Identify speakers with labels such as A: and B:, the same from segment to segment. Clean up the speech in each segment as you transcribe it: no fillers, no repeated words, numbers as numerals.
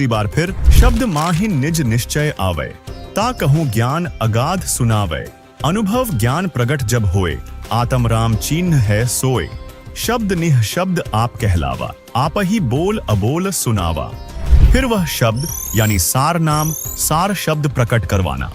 A: दूसरी बार फिर शब्द माहि निज निश्चय आवे, ता कहूँ ज्ञान अगाध सुनावे, अनुभव ज्ञान प्रगट जब होए, आत्म राम चिन्ह है सोए, शब्द निह शब्द आप कहलावा, आप ही बोल अबोल सुनावा। फिर वह शब्द यानी सार नाम सार शब्द प्रकट करवाना।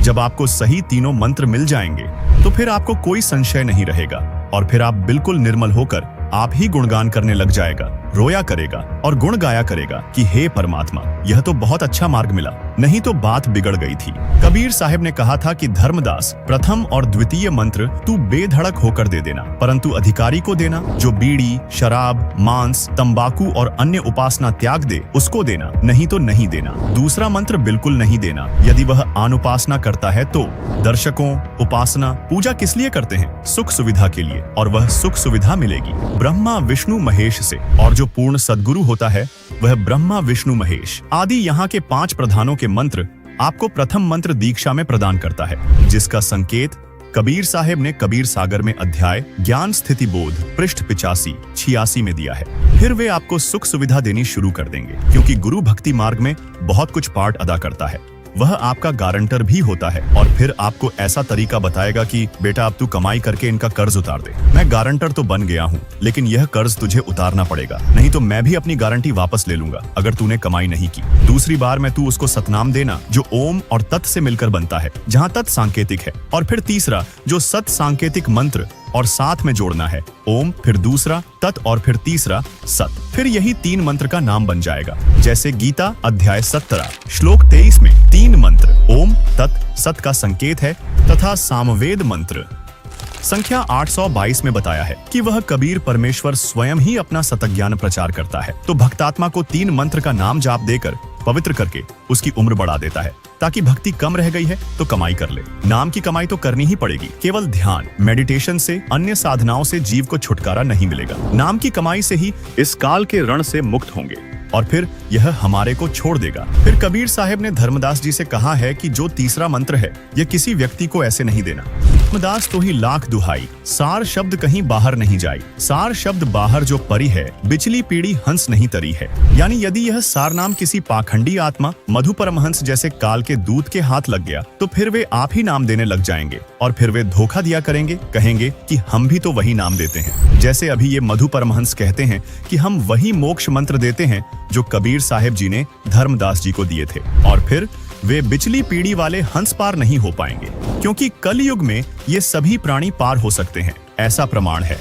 A: जब आपको सही तीनों मंत्र मिल जाएंगे तो फिर आपको कोई संशय नहीं रहेगा और फिर आप बिल्कुल निर्मल होकर आप ही गुणगान करने लग जाएगा, रोया करेगा और गुण गाया करेगा कि हे परमात्मा, यह तो बहुत अच्छा मार्ग मिला, नहीं तो बात बिगड़ गई थी। कबीर साहब ने कहा था कि धर्मदास प्रथम और द्वितीय मंत्र तू बेधड़क होकर दे देना, परंतु अधिकारी को देना जो बीड़ी, शराब, मांस, तंबाकू और अन्य उपासना त्याग दे उसको देना, नहीं तो नहीं देना। दूसरा मंत्र बिल्कुल नहीं देना यदि वह अनुपासना करता है तो। दर्शकों, उपासना पूजा किस लिए करते हैं? सुख सुविधा के लिए, और वह सुख सुविधा मिलेगी ब्रह्मा विष्णु महेश से, और जो पूर्ण सद्गुरु होता है वह ब्रह्मा विष्णु महेश आदि यहाँ के 5 प्रधानों के मंत्र आपको प्रथम मंत्र दीक्षा में प्रदान करता है, जिसका संकेत कबीर साहब ने कबीर सागर में अध्याय ज्ञान स्थिति बोध पृष्ठ 85-86 में दिया है। फिर वे आपको सुख सुविधा देनी शुरू कर देंगे, क्योंकि गुरु भक्ति मार्ग में बहुत कुछ पार्ट अदा करता है। वह आपका गारंटर भी होता है और फिर आपको ऐसा तरीका बताएगा कि बेटा अब तू कमाई करके इनका कर्ज उतार दे। मैं गारंटर तो बन गया हूँ, लेकिन यह कर्ज तुझे उतारना पड़ेगा, नहीं तो मैं भी अपनी गारंटी वापस ले लूंगा अगर तूने कमाई नहीं की। दूसरी बार में तू उसको सतनाम देना जो ओम और तत् से मिलकर बनता है, जहाँ तत् सांकेतिक है, और फिर तीसरा जो सत सांकेतिक मंत्र और साथ में जोड़ना है ओम, फिर दूसरा तत् और फिर तीसरा सत। फिर यही 3 मंत्र का नाम बन जाएगा। जैसे गीता अध्याय 17 श्लोक 23 में 3 मंत्र ओम तत् सत का संकेत है, तथा सामवेद मंत्र संख्या 822 में बताया है कि वह कबीर परमेश्वर स्वयं ही अपना सतज्ञान प्रचार करता है। तो भक्तात्मा को 3 मंत्र का नाम जाप देकर पवित्र करके उसकी उम्र बढ़ा देता है, ताकि भक्ति कम रह गई है तो कमाई कर ले। नाम की कमाई तो करनी ही पड़ेगी, केवल ध्यान मेडिटेशन से, अन्य साधनाओं से जीव को छुटकारा नहीं मिलेगा। नाम की कमाई से ही इस काल के रण से मुक्त होंगे और फिर यह हमारे को छोड़ देगा। फिर कबीर साहब ने धर्मदास जी से कहा है कि जो तीसरा मंत्र है यह किसी व्यक्ति को ऐसे नहीं देना। धर्मदास तो ही लाख दुहाई, सार शब्द कहीं बाहर नहीं जाई, सार शब्द बाहर जो परी है, बिचली पीढ़ी हंस नहीं तरी है। यानी यदि यह सार नाम किसी पाखंडी आत्मा मधु परमहंस जैसे काल के दूत के हाथ लग गया तो फिर वे आप ही नाम देने लग जाएंगे और फिर वे धोखा दिया करेंगे, कहेंगे कि हम भी तो वही नाम देते हैं। जैसे अभी ये मधु परमहंस कहते हैं कि हम वही मोक्ष मंत्र देते हैं जो कबीर साहब जी ने धर्मदास जी को दिए थे, और फिर वे बिचली पीढ़ी वाले हंस पार नहीं हो पाएंगे, क्योंकि कलयुग में ये सभी प्राणी पार हो सकते हैं, ऐसा प्रमाण है।